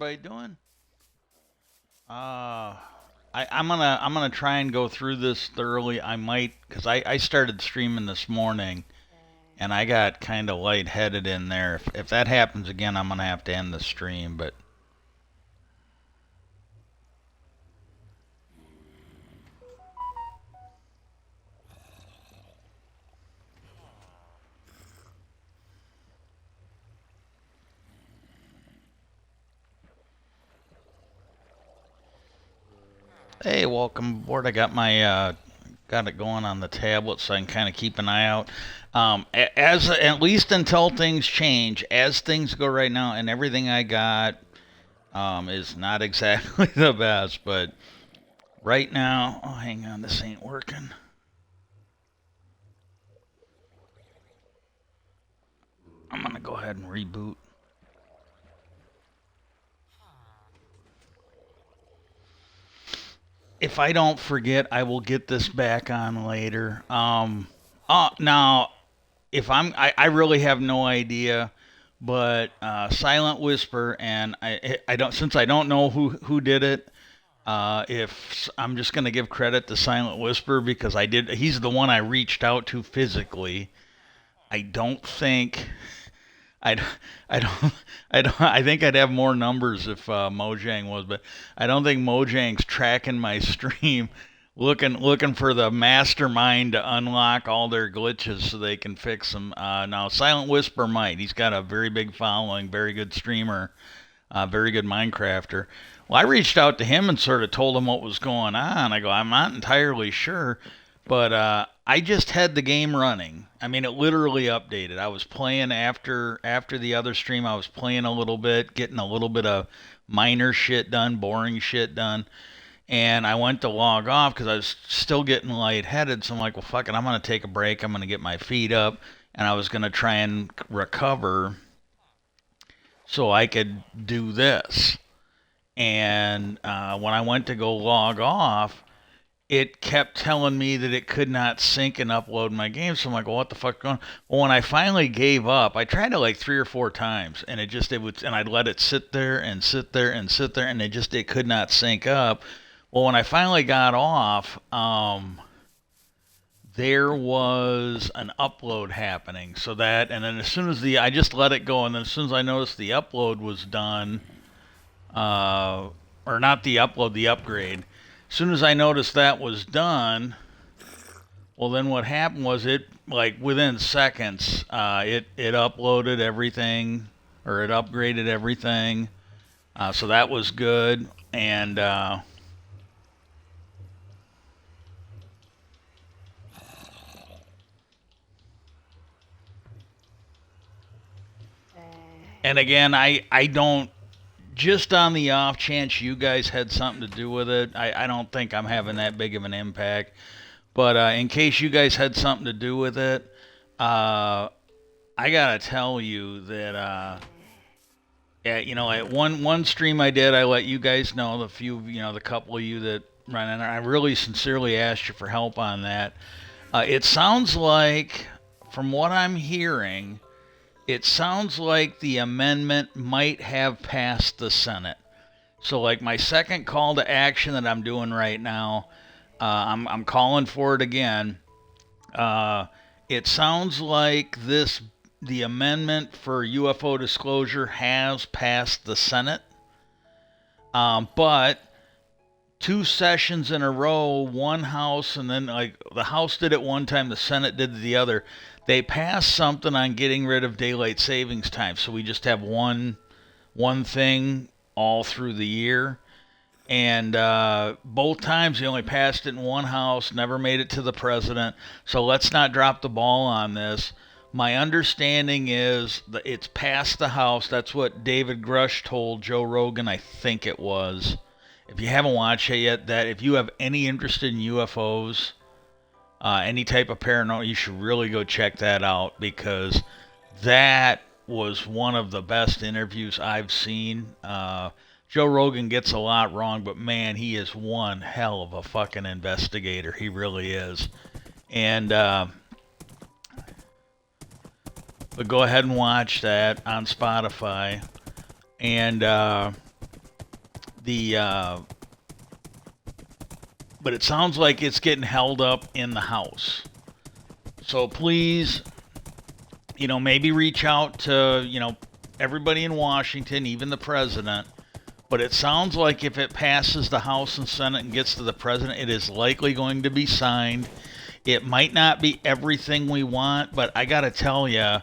By doing? Uh, I'm gonna try and go through this thoroughly. I might, cause I started streaming this morning and I got kind of lightheaded in there. If that happens again, I'm gonna have to end the stream. But hey, welcome aboard. I got my got it going on the tablet so I can kind of keep an eye out. As at least until things change, as things go right now, and everything I got is not exactly the best, but right now, oh, hang on, this ain't working. I'm gonna go ahead and reboot. If I don't forget, I will get this back on later. Now, if I really have no idea, but Silent Whisper, and I don't, since I don't know who did it. If I'm just gonna give credit to Silent Whisper because he's the one I reached out to physically. I don't think I, I don't, I think I'd have more numbers if Mojang was, but I don't think Mojang's tracking my stream, looking for the mastermind to unlock all their glitches so they can fix them. Now, Silent Whisper might. He's got a very big following, very good streamer, very good Minecrafter. Well, I reached out to him and sort of told him what was going on. I go, I'm not entirely sure, but I just had the game running. I mean, it literally updated. I was playing after the other stream. I was playing a little bit, getting a little bit of minor shit done, boring shit done, and I went to log off because I was still getting lightheaded. So I'm like, well, fuck it, I'm gonna take a break. I'm gonna get my feet up, and I was gonna try and recover so I could do this. And when I went to go log off, it kept telling me that it could not sync and upload my game. So I'm like, well, what the fuck going on? Well, when I finally gave up, I tried it like 3 or 4 times, and it would, and I'd let it sit there and sit there and sit there, and it could not sync up. Well, when I finally got off, there was an upload happening. So that, and then as soon as I just let it go, and then as soon as I noticed the upload was done, uh, or not the upload, the upgrade. As soon as I noticed that was done, well, then what happened was it, like within seconds, it uploaded everything, or it upgraded everything. So that was good, and again, I don't, just on the off chance you guys had something to do with it, I don't think I'm having that big of an impact. But in case you guys had something to do with it, uh, I gotta tell you that at one stream I did, I let you guys know, the couple of you that run, and I really sincerely asked you for help on that. It sounds like, from what I'm hearing, it sounds like the amendment might have passed the Senate. So, like, my second call to action that I'm doing right now, I'm calling for it again. Uh, it sounds like the amendment for UFO disclosure has passed the Senate, but 2 sessions in a row, one house, and then like the House did it one time, the Senate did the other. They passed something on getting rid of daylight savings time, so we just have one thing all through the year. And both times they only passed it in one house, never made it to the president. So let's not drop the ball on this. My understanding is that it's passed the House. That's what David Grush told Joe Rogan, I think it was. If you haven't watched it yet, that if you have any interest in UFOs, any type of paranormal, you should really go check that out because that was one of the best interviews I've seen. Joe Rogan gets a lot wrong, but man, he is one hell of a fucking investigator. He really is. And but go ahead and watch that on Spotify. And The but it sounds like it's getting held up in the House. So please, maybe reach out to, everybody in Washington, even the president. But it sounds like if it passes the House and Senate and gets to the president, it is likely going to be signed. It might not be everything we want, but I got to tell you,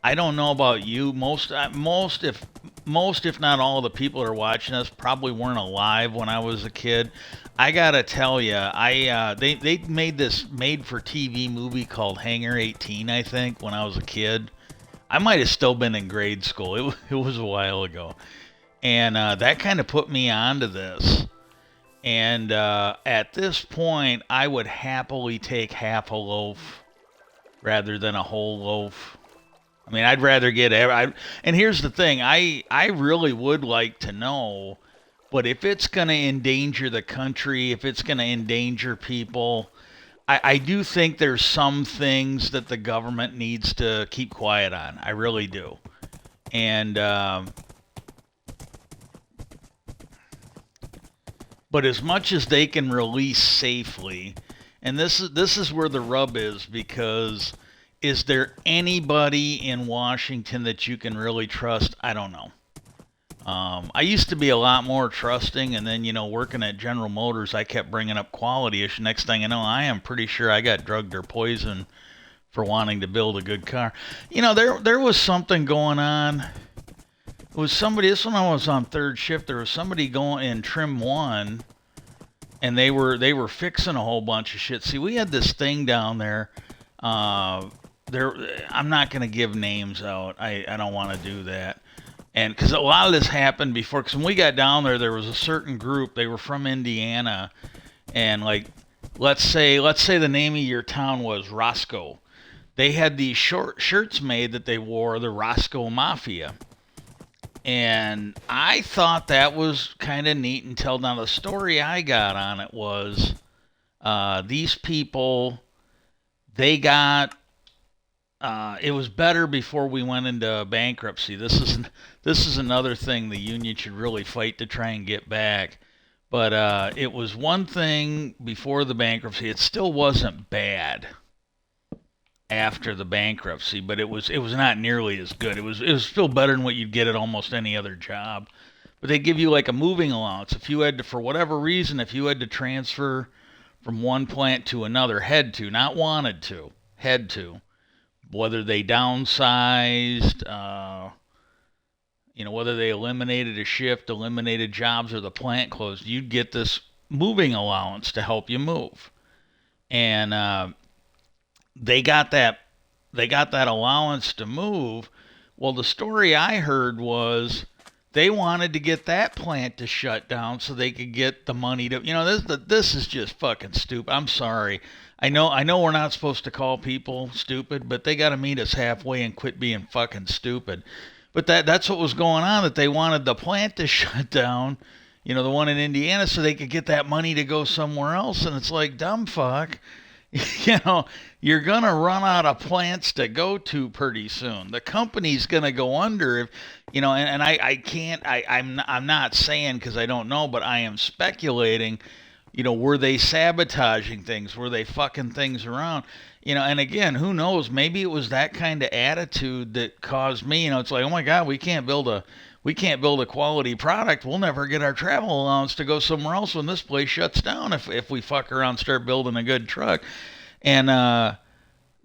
I don't know about you. Most, if not all, of the people that are watching us probably weren't alive when I was a kid. I gotta tell you, they made this made-for-TV movie called Hangar 18, I think, when I was a kid. I might have still been in grade school. It was a while ago, and that kind of put me onto this. And at this point, I would happily take half a loaf rather than a whole loaf. I mean, I'd rather get and here's the thing, I really would like to know, but if it's going to endanger the country, if it's going to endanger people, I do think there's some things that the government needs to keep quiet on. I really do. And but as much as they can release safely, and this is where the rub is, because is there anybody in Washington that you can really trust? I don't know. I used to be a lot more trusting, and then working at General Motors, I kept bringing up quality issue. Next thing I know, I am pretty sure I got drugged or poisoned for wanting to build a good car. There was something going on. It was somebody. This when I was on third shift. There was somebody going in trim one, and they were fixing a whole bunch of shit. See, we had this thing down there. There, I'm not gonna give names out. I don't want to do that. And because a lot of this happened before, because when we got down there, there was a certain group. They were from Indiana, and like, let's say the name of your town was Roscoe. They had these short shirts made that they wore, the Roscoe Mafia. And I thought that was kind of neat until now. The story I got on it was these people, they got it was better before we went into bankruptcy. This is another thing the union should really fight to try and get back. But it was one thing before the bankruptcy. It still wasn't bad after the bankruptcy, but it was not nearly as good. It was still better than what you'd get at almost any other job. But they give you like a moving allowance if you had to, for whatever reason, if you had to transfer from one plant to another, had to, not wanted to, had to. Whether they downsized, whether they eliminated a shift, eliminated jobs, or the plant closed, you'd get this moving allowance to help you move. And they got that allowance to move. Well, the story I heard was they wanted to get that plant to shut down so they could get the money to, this is just fucking stupid. I'm sorry. I know we're not supposed to call people stupid, but they got to meet us halfway and quit being fucking stupid. But that's what was going on, that they wanted the plant to shut down, the one in Indiana, so they could get that money to go somewhere else. And it's like, dumb fuck. You're going to run out of plants to go to pretty soon. The company's going to go under if, and I can't, I'm not saying because I don't know, but I am speculating, were they sabotaging things? Were they fucking things around? And again, who knows? Maybe it was that kind of attitude that caused me, it's like, oh my God, we can't build a quality product. We'll never get our travel allowance to go somewhere else when this place shuts down if we fuck around and start building a good truck. And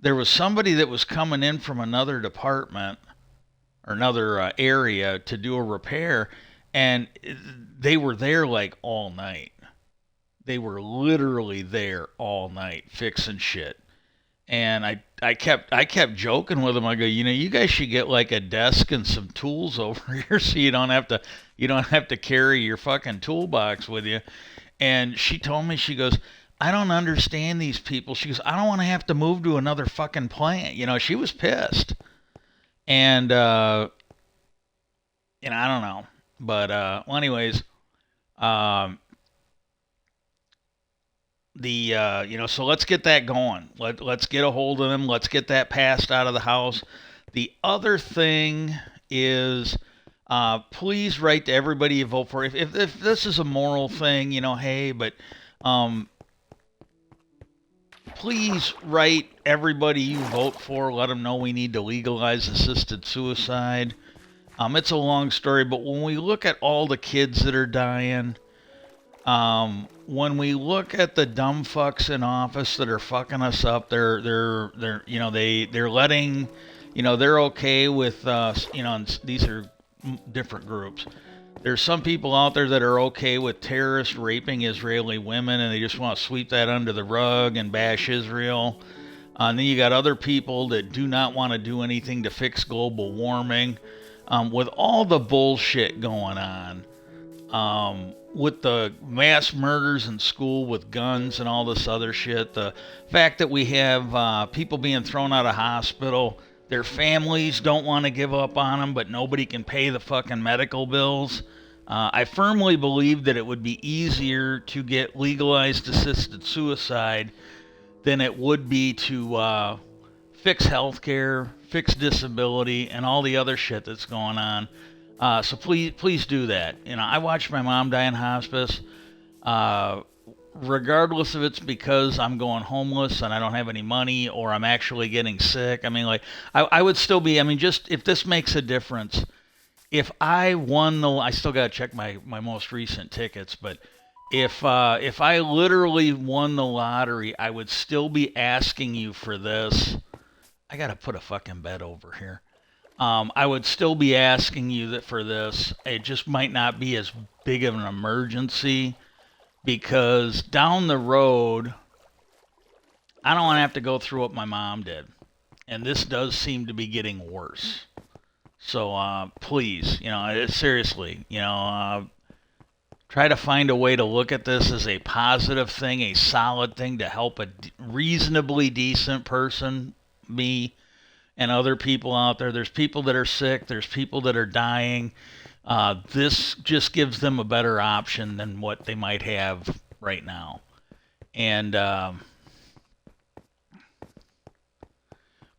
there was somebody that was coming in from another department or another area to do a repair, and they were there like all night. They were literally there all night fixing shit. And I kept joking with them. I go, you guys should get like a desk and some tools over here so you don't have to carry your fucking toolbox with you. And she told me, she goes, I don't understand these people. She goes, I don't want to have to move to another fucking plant. She was pissed. And I don't know. But well, anyways, so let's get that going. Let's get a hold of them. Let's get that passed out of the House. The other thing is Please write to everybody you vote for. If this is a moral thing, hey, but um, please write everybody you vote for. Let them know we need to legalize assisted suicide. It's a long story, but when we look at all the kids that are dying, when we look at the dumb fucks in office that are fucking us up, they're letting, they're okay with, and these are different groups. There's some people out there that are okay with terrorists raping Israeli women, and they just want to sweep that under the rug and bash Israel. And then you got other people that do not want to do anything to fix global warming. With all the bullshit going on, with the mass murders in school with guns and all this other shit, the fact that we have people being thrown out of hospital, their families don't want to give up on them, but nobody can pay the fucking medical bills. I firmly believe that it would be easier to get legalized assisted suicide than it would be to fix healthcare, fix disability, and all the other shit that's going on. So please do that. I watched my mom die in hospice. Regardless if it's because I'm going homeless and I don't have any money or I'm actually getting sick. I mean, like, I would still be, just if this makes a difference, if I won I still got to check my most recent tickets, but if I literally won the lottery, I would still be asking you for this. I got to put a fucking bed over here. I would still be asking you that for this. It just might not be as big of an emergency because down the road, I don't want to have to go through what my mom did. And this does seem to be getting worse. So please, seriously, try to find a way to look at this as a positive thing, a solid thing to help a reasonably decent person, me, and other people out there. There's people that are sick. There's people that are dying. This just gives them a better option than what they might have right now. And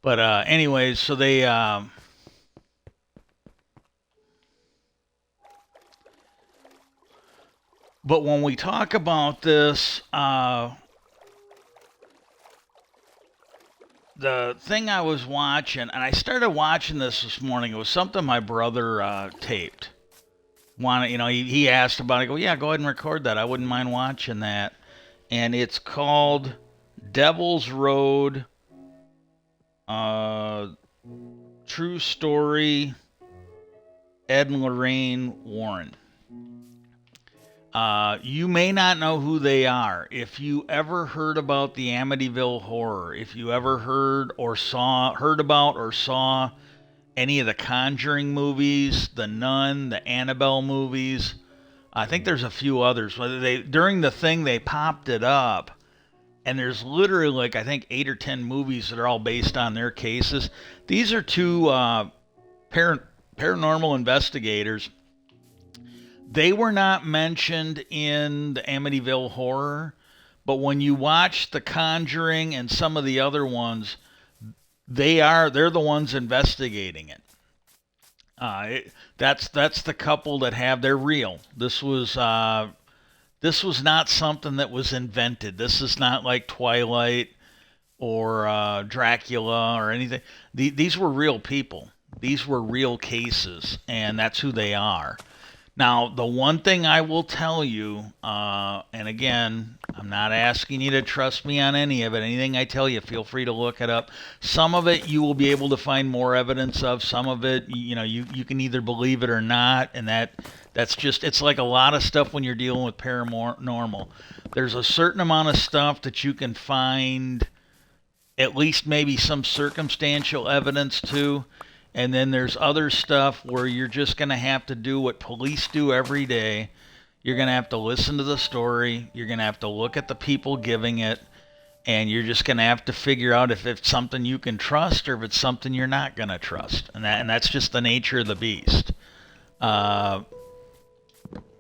but anyways, so they but when we talk about this, the thing I was watching, and I started watching this morning. It was something my brother taped. He asked about it. I go, yeah, go ahead and record that. I wouldn't mind watching that. And it's called Devil's Road, True Story, Ed and Lorraine Warren. You may not know who they are. If you ever heard about the Amityville Horror, if you ever heard about or saw any of the Conjuring movies, the Nun, the Annabelle movies, I think there's a few others. During the thing they popped it up, and there's literally I think 8 or 10 movies that are all based on their cases. These are two paranormal investigators. They were not mentioned in the Amityville Horror, but when you watch The Conjuring and some of the other ones, they're the ones investigating it. That's the couple that they're real. This was not something that was invented. This is not like Twilight or Dracula or anything. These were real people. These were real cases, and that's who they are. Now, the one thing I will tell you, and again, I'm not asking you to trust me on any of it. Anything I tell you, feel free to look it up. Some of it you will be able to find more evidence of. Some of it, you can either believe it or not, and that's just, it's like a lot of stuff when you're dealing with paranormal. There's a certain amount of stuff that you can find at least maybe some circumstantial evidence to. And then there's other stuff where you're just going to have to do what police do every day. You're going to have to listen to the story. You're going to have to look at the people giving it. And you're just going to have to figure out if it's something you can trust or if it's something you're not going to trust. And that's just the nature of the beast. And,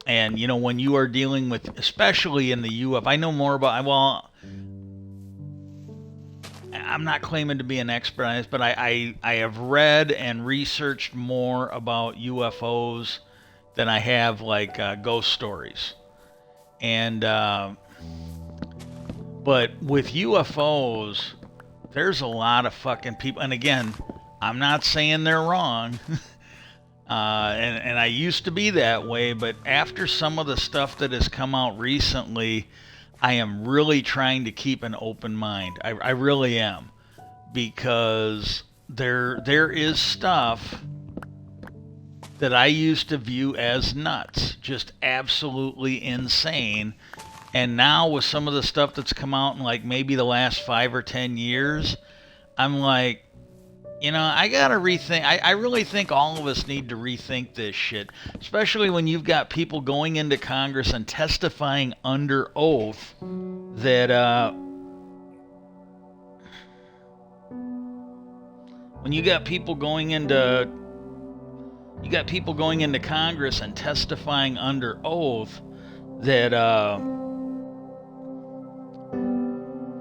when you are dealing with, especially in the UFO, I know more about, I'm not claiming to be an expert on this, but I have read and researched more about UFOs than I have like ghost stories. And but with UFOs, there's a lot of fucking people. And again, I'm not saying they're wrong. And I used to be that way, but after some of the stuff that has come out recently, I am really trying to keep an open mind. I really am, because there is stuff that I used to view as nuts, just absolutely insane. And now with some of the stuff that's come out in like maybe the last 5 or 10 years, I'm like, I gotta rethink. I really think all of us need to rethink this shit, especially when you've got people going into Congress and testifying under oath that when you got people going into Congress and testifying under oath that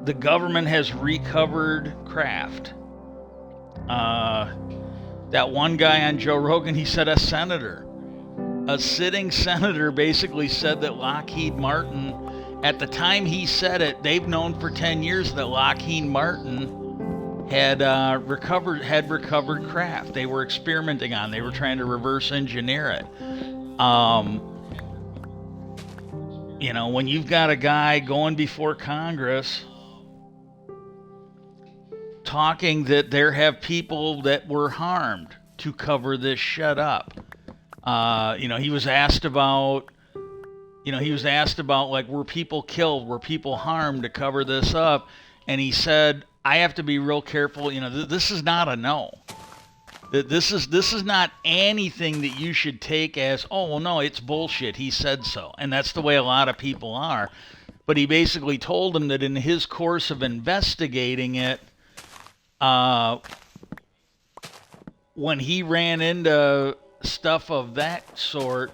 the government has recovered craft. That one guy on Joe Rogan, he said a sitting senator basically said that Lockheed Martin, at the time he said it, they've known for 10 years that Lockheed Martin had recovered craft. They were experimenting on. They were trying to reverse engineer it. When you've got a guy going before Congress talking that there have people that were harmed to cover this shit up. He was asked about like, were people killed, were people harmed to cover this up, and he said, I have to be real careful. This is not a no. This is not anything that you should take as, oh well, no, it's bullshit. He said so, and that's the way a lot of people are. But he basically told him that in his course of investigating it, when he ran into stuff of that sort,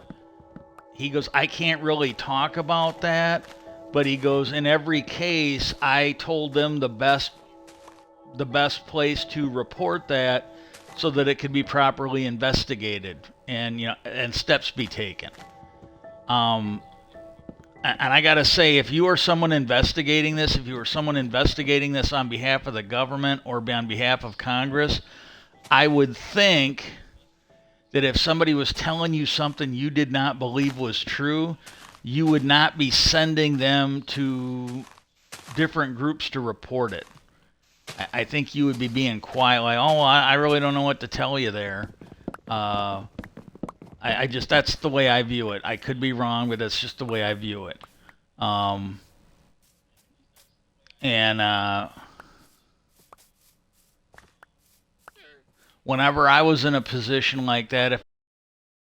he goes, I can't really talk about that, but he goes, in every case, I told them the best place to report that so that it could be properly investigated and and steps be taken. And I gotta say, if you are someone investigating this, on behalf of the government or on behalf of Congress, I would think that if somebody was telling you something you did not believe was true, you would not be sending them to different groups to report it. I think you would be being quiet, like, oh, I really don't know what to tell you there. I just, that's the way I view it. I could be wrong, but that's just the way I view it. And whenever I was in a position like that, if